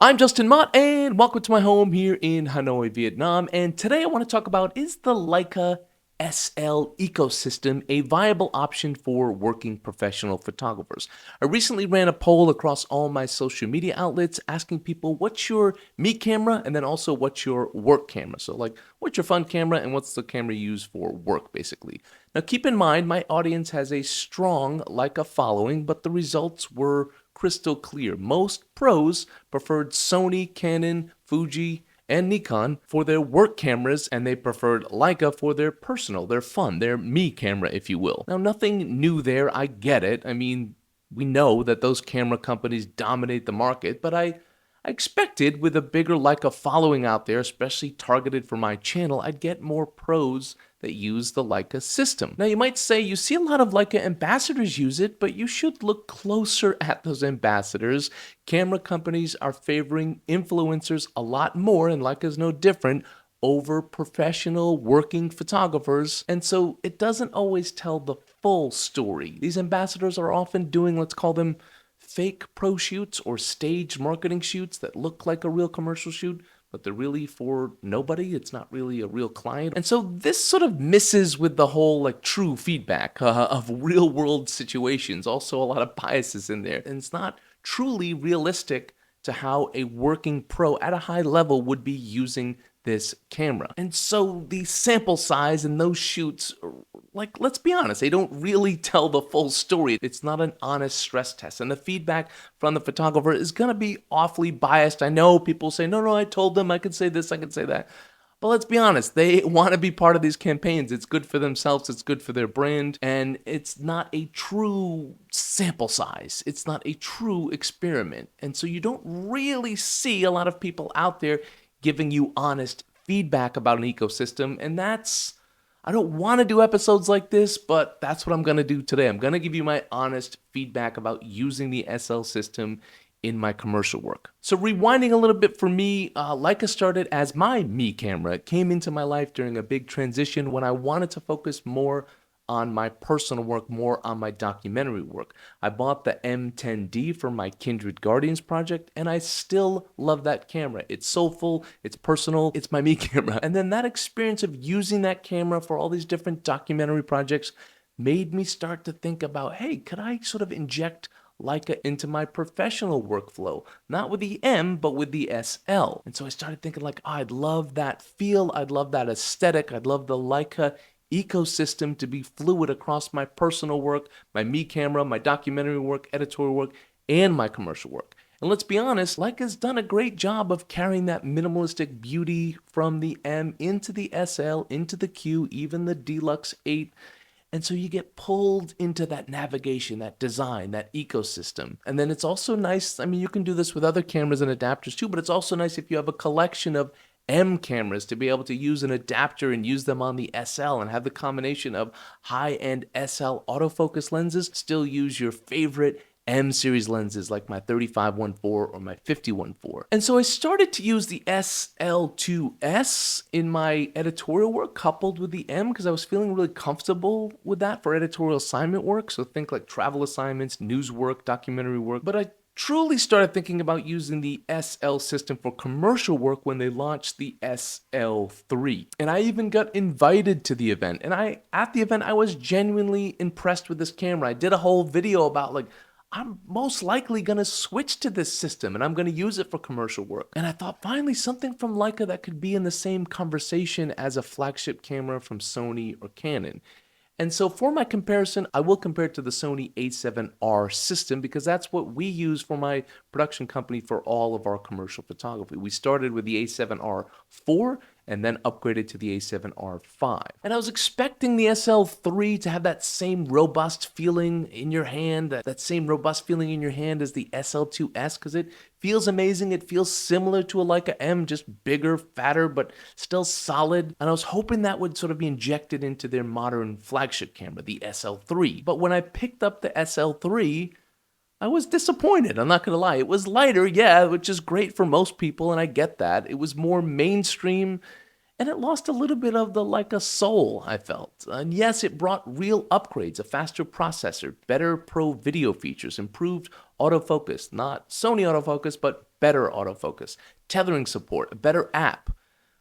I'm Justin Mott, and welcome to my home here in Hanoi, Vietnam. And today I want to talk about, is the Leica SL ecosystem a viable option for working professional photographers? I recently ran a poll across all my social media outlets asking people, what's your me camera, and then also what's your work camera? So like, what's your fun camera and what's the camera you use for work, basically? Now keep in mind, my audience has a strong Leica following, but the results were crystal clear. Most pros preferred Sony, Canon, Fuji, and Nikon for their work cameras, and they preferred Leica for their personal, their fun, their me camera, if you will. Now, nothing new there, I get it. I mean, we know that those camera companies dominate the market, but I expected with a bigger Leica following out there, especially targeted for my channel, I'd get more pros that use the Leica system. Now you might say you see a lot of Leica ambassadors use it, but you should look closer at those ambassadors. Camera companies are favoring influencers a lot more, and Leica's no different, over professional working photographers, and so it doesn't always tell the full story. These ambassadors are often doing, let's call them, fake pro shoots or staged marketing shoots that look like a real commercial shoot, but they're really for nobody. It's not really a real client. And so this sort of misses with the whole like true feedback of real world situations. Also a lot of biases in there. And it's not truly realistic to how a working pro at a high level would be using this camera. And so the sample size in those shoots, like, let's be honest, they don't really tell the full story. It's not an honest stress test. And the feedback from the photographer is gonna be awfully biased. I know people say, no, I told them I could say this, I could say that. But let's be honest, they want to be part of these campaigns. It's good for themselves, it's good for their brand, and it's not a true sample size. It's not a true experiment. And so you don't really see a lot of people out there giving you honest feedback about an ecosystem, and I don't want to do episodes like this, but that's what I'm going to do today. I'm going to give you my honest feedback about using the SL system in my commercial work. So rewinding a little bit for me, Leica started as my me camera. It came into my life during a big transition when I wanted to focus more on my personal work, more on my documentary work. I bought the M10D for my Kindred Guardians project, and I still love that camera. It's soulful, it's personal, it's my me camera. And then that experience of using that camera for all these different documentary projects made me start to think about, hey, could I sort of inject Leica into my professional workflow, not with the M, but with the SL. And so I started thinking like, oh, I'd love that feel, I'd love that aesthetic, I'd love the Leica ecosystem to be fluid across my personal work, my me camera, my documentary work, editorial work, and my commercial work. And let's be honest, Leica's done a great job of carrying that minimalistic beauty from the M into the SL, into the Q, even the Deluxe 8. And so you get pulled into that navigation, that design, that ecosystem. And then it's also nice, I mean, you can do this with other cameras and adapters too, but it's also nice if you have a collection of M cameras to be able to use an adapter and use them on the SL and have the combination of high-end SL autofocus lenses, still use your favorite M series lenses like my 35-1.4 or my 50-1.4. And so I started to use the SL2S in my editorial work coupled with the M because I was feeling really comfortable with that for editorial assignment work. So think like travel assignments, news work, documentary work. But I truly started thinking about using the SL system for commercial work when they launched the SL3. And I even got invited to the event. And at the event, I was genuinely impressed with this camera. I did a whole video about like, I'm most likely going to switch to this system and I'm going to use it for commercial work. And I thought finally something from Leica that could be in the same conversation as a flagship camera from Sony or Canon. And so for my comparison, I will compare it to the Sony A7R system because that's what we use for my production company for all of our commercial photography. We started with the A7R IV and then upgraded to the A7R V. And I was expecting the SL3 to have that same robust feeling in your hand, that same robust feeling in your hand as the SL2S, because it feels amazing. It feels similar to a Leica M, just bigger, fatter, but still solid. And I was hoping that would sort of be injected into their modern flagship camera, the SL3. But when I picked up the SL3, I was disappointed, I'm not gonna lie. It was lighter, yeah, which is great for most people, and I get that. It was more mainstream, and it lost a little bit of the Leica soul, I felt. And yes, it brought real upgrades, a faster processor, better pro video features, improved autofocus, not Sony autofocus, but better autofocus, tethering support, a better app.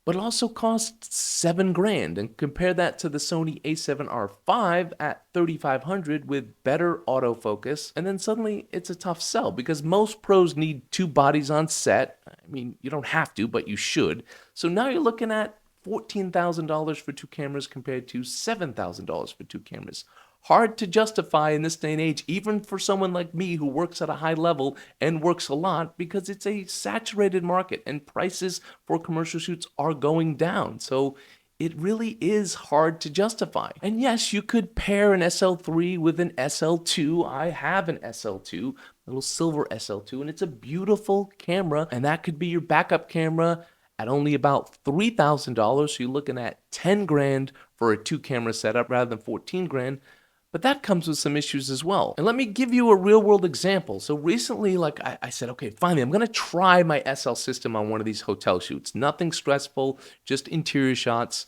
But it also costs $7,000, and compare that to the Sony A7R V at $3,500 with better autofocus, and then suddenly it's a tough sell because most pros need two bodies on set. I mean, you don't have to, but you should. So now you're looking at $14,000 for two cameras compared to $7,000 for two cameras. Hard to justify in this day and age, even for someone like me who works at a high level and works a lot, because it's a saturated market and prices for commercial shoots are going down. So it really is hard to justify. And yes, you could pair an SL3 with an SL2. I have an SL2, a little silver SL2, and it's a beautiful camera. And that could be your backup camera at only about $3,000. So you're looking at $10,000 for a two camera setup rather than $14,000. But that comes with some issues as well. And let me give you a real world example. So recently, I said, okay, finally, I'm gonna try my SL system on one of these hotel shoots. Nothing stressful, just interior shots.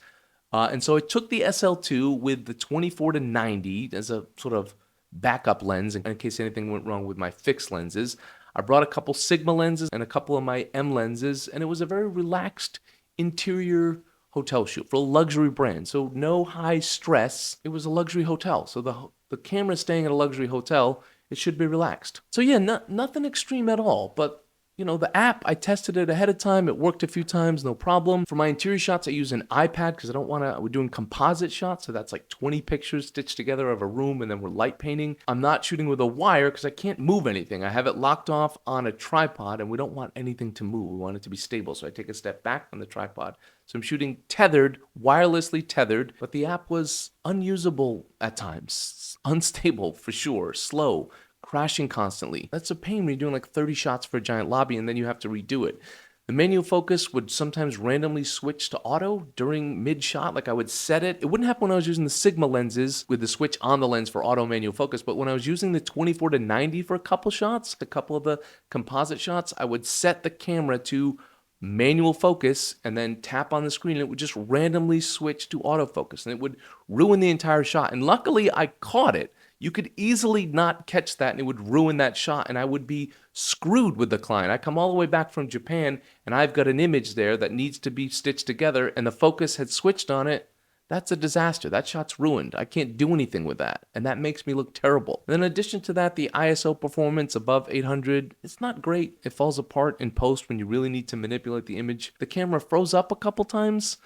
And so I took the SL2 with the 24-90 as a sort of backup lens in case anything went wrong with my fixed lenses. I brought a couple Sigma lenses and a couple of my M lenses, and it was a very relaxed interior hotel shoot for a luxury brand. So no high stress. It was a luxury hotel. So the camera staying at a luxury hotel, it should be relaxed. So yeah, nothing extreme at all. But you know, the app, I tested it ahead of time. It worked a few times, no problem. For my interior shots, I use an iPad because I don't want to, we're doing composite shots. So that's like 20 pictures stitched together of a room and then we're light painting. I'm not shooting with a wire because I can't move anything. I have it locked off on a tripod and we don't want anything to move. We want it to be stable. So I take a step back from the tripod. So I'm shooting tethered, wirelessly tethered, but the app was unusable at times, unstable for sure, slow, crashing constantly. That's a pain when you're doing like 30 shots for a giant lobby and then you have to redo it. The manual focus would sometimes randomly switch to auto during mid-shot. Like I would set it. It wouldn't happen when I was using the Sigma lenses with the switch on the lens for auto manual focus, but when I was using the 24-90 for a couple shots, a couple of the composite shots, I would set the camera to manual focus and then tap on the screen and it would just randomly switch to autofocus and it would ruin the entire shot. And luckily I caught it. You could easily not catch that and it would ruin that shot and I would be screwed with the client. I come all the way back from Japan and I've got an image there that needs to be stitched together and the focus had switched on it. That's a disaster. That shot's ruined. I can't do anything with that. And that makes me look terrible. And in addition to that, the ISO performance above 800, it's not great. It falls apart in post when you really need to manipulate the image. The camera froze up a couple times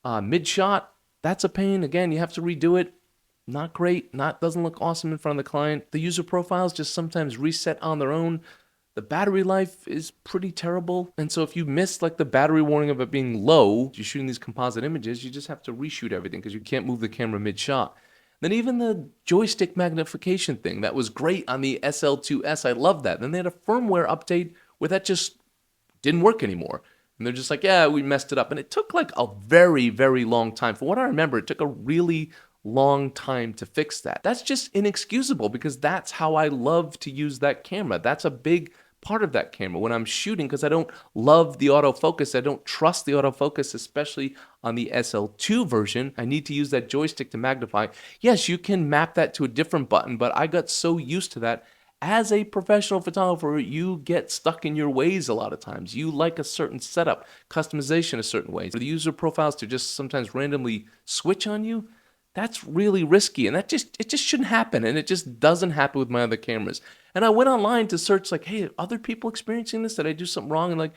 mid-shot. That's a pain. Again, you have to redo it. Not great. Doesn't look awesome in front of the client. The user profiles just sometimes reset on their own. The battery life is pretty terrible. And so if you miss like the battery warning of it being low, you're shooting these composite images, you just have to reshoot everything because you can't move the camera mid-shot. Then even the joystick magnification thing, that was great on the SL2S. I love that. Then they had a firmware update where that just didn't work anymore. And they're just like, yeah, we messed it up. And it took like a very, very long time. For what I remember, it took a really long time to fix that. That's just inexcusable because that's how I love to use that camera. That's a big part of that camera when I'm shooting because I don't love the autofocus. I don't trust the autofocus, especially on the SL2 version. I need to use that joystick to magnify. Yes, you can map that to a different button, but I got so used to that. As a professional photographer, you get stuck in your ways a lot of times. You like a certain setup, customization a certain way. For the user profiles to just sometimes randomly switch on you, that's really risky, and it just shouldn't happen, and it just doesn't happen with my other cameras. And I went online to search like, hey, are other people experiencing this? Did I do something wrong? And like,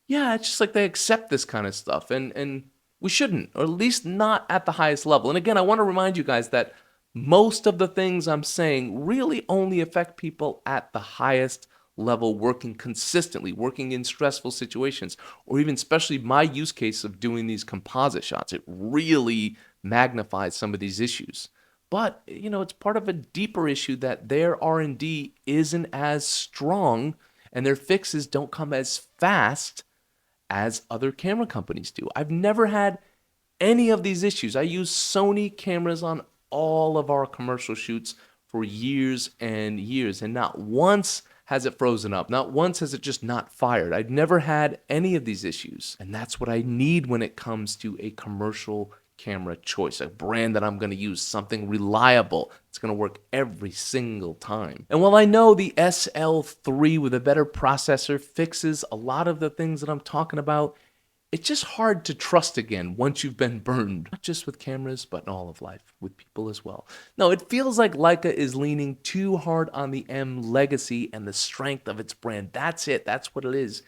yeah, it's just like they accept this kind of stuff, and we shouldn't, or at least not at the highest level. And again, I want to remind you guys that most of the things I'm saying really only affect people at the highest level, working consistently, working in stressful situations, or even especially my use case of doing these composite shots. It really magnifies some of these issues. But, you know, it's part of a deeper issue that their R&D isn't as strong and their fixes don't come as fast as other camera companies do. I've never had any of these issues. I use Sony cameras on all of our commercial shoots for years and years, and not once has it frozen up. Not once has it just not fired. I've never had any of these issues, and that's what I need when it comes to a commercial camera choice, a brand that I'm going to use, something reliable. It's going to work every single time. And while I know the SL3 with a better processor fixes a lot of the things that I'm talking about, it's just hard to trust again once you've been burned, not just with cameras, but in all of life, with people as well. No, it feels like Leica is leaning too hard on the M legacy and the strength of its brand. That's it. That's what it is.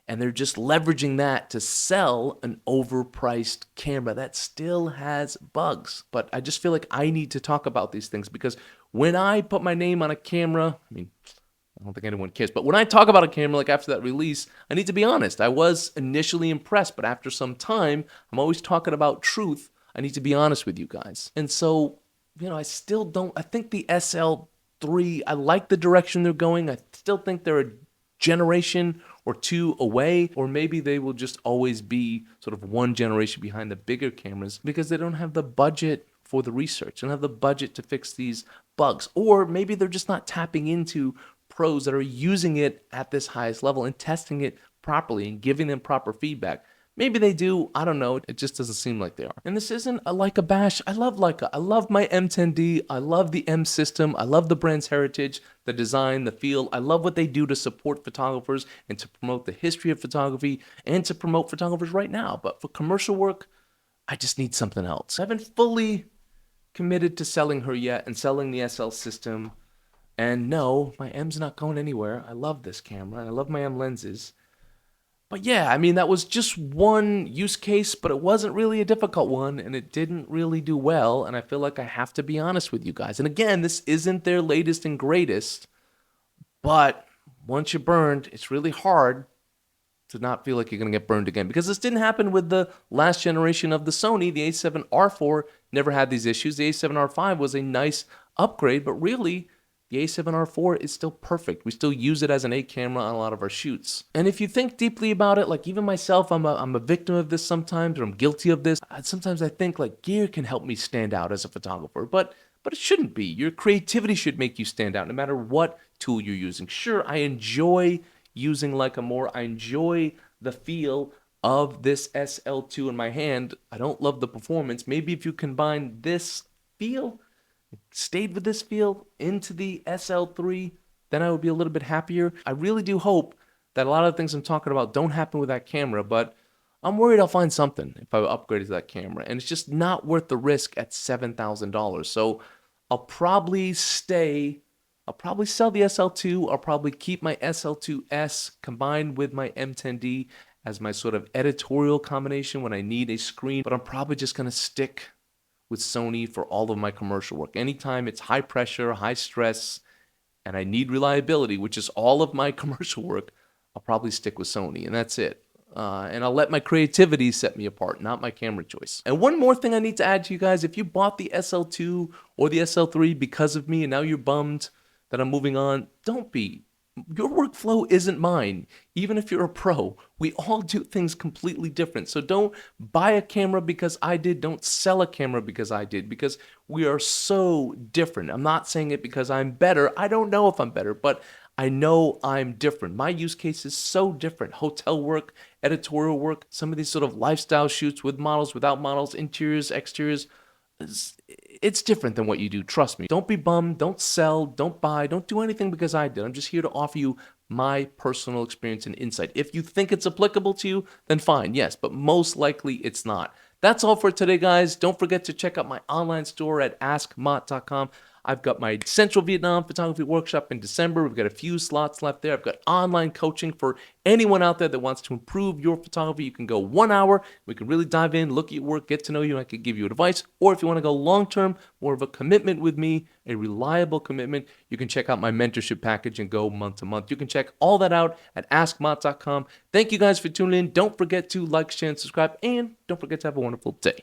And they're just leveraging that to sell an overpriced camera that still has bugs. But I just feel like I need to talk about these things because when I put my name on a camera, I don't think anyone cares. But when I talk about a camera, like after that release, I need to be honest. I was initially impressed, but after some time, I'm always talking about truth. I need to be honest with you guys. And so, I still don't, I think the SL3, I like the direction they're going. I still think they're a generation or two away, or maybe they will just always be sort of one generation behind the bigger cameras because they don't have the budget for the research, they don't have the budget to fix these bugs, or maybe they're just not tapping into pros that are using it at this highest level and testing it properly and giving them proper feedback. Maybe they do, I don't know, it just doesn't seem like they are. And this isn't a Leica bash. I love Leica. I love my M10D. I love the M system. I love the brand's heritage, the design, the feel. I love what they do to support photographers and to promote the history of photography and to promote photographers right now. But for commercial work, I just need something else. I haven't fully committed to selling her yet and selling the SL system. And no, my M's not going anywhere. I love this camera and I love my M lenses. But yeah, that was just one use case, but it wasn't really a difficult one and it didn't really do well. And I feel like I have to be honest with you guys. And again, this isn't their latest and greatest, but once you're burned, it's really hard to not feel like you're going to get burned again. Because this didn't happen with the last generation of the Sony. The A7R IV never had these issues. The A7R V was a nice upgrade, but really, the A7R IV is still perfect. We still use it as an A camera on a lot of our shoots. And if you think deeply about it, like even myself, I'm a victim of this sometimes, or I'm guilty of this. Sometimes I think like gear can help me stand out as a photographer, but it shouldn't be. Your creativity should make you stand out no matter what tool you're using. Sure, I enjoy using Leica more. I enjoy the feel of this SL2 in my hand. I don't love the performance. Maybe if you combine this feel, stayed with this feel into the SL3, then I would be a little bit happier. I really do hope that a lot of the things I'm talking about don't happen with that camera, but I'm worried I'll find something if I upgrade to that camera, and it's just not worth the risk at $7,000. So I'll probably sell the SL2. I'll probably keep my SL2S combined with my M10D as my sort of editorial combination when I need a screen, but I'm probably just going to stick with Sony for all of my commercial work. Anytime it's high pressure, high stress, and I need reliability, which is all of my commercial work, I'll probably stick with Sony, and that's it. And I'll let my creativity set me apart, not my camera choice. And one more thing I need to add to you guys, if you bought the SL2 or the SL3 because of me and now you're bummed that I'm moving on, don't be. Your workflow isn't mine. Even if you're a pro, we all do things completely different. So don't buy a camera because I did. Don't sell a camera because I did, because we are so different. I'm not saying it because I'm better. I don't know if I'm better, but I know I'm different. My use case is so different. Hotel work, editorial work, some of these sort of lifestyle shoots with models, without models, interiors, exteriors. It's different than what you do, trust me. Don't be bummed, don't sell, don't buy, don't do anything because I did. I'm just here to offer you my personal experience and insight. If you think it's applicable to you, then fine, yes, but most likely it's not. That's all for today, guys. Don't forget to check out my online store at askmott.com. I've got my Central Vietnam Photography Workshop in December. We've got a few slots left there. I've got online coaching for anyone out there that wants to improve your photography. You can go 1 hour. We can really dive in, look at your work, get to know you, and I can give you advice. Or if you want to go long-term, more of a commitment with me, a reliable commitment, you can check out my mentorship package and go month to month. You can check all that out at askmott.com. Thank you guys for tuning in. Don't forget to like, share, and subscribe, and don't forget to have a wonderful day.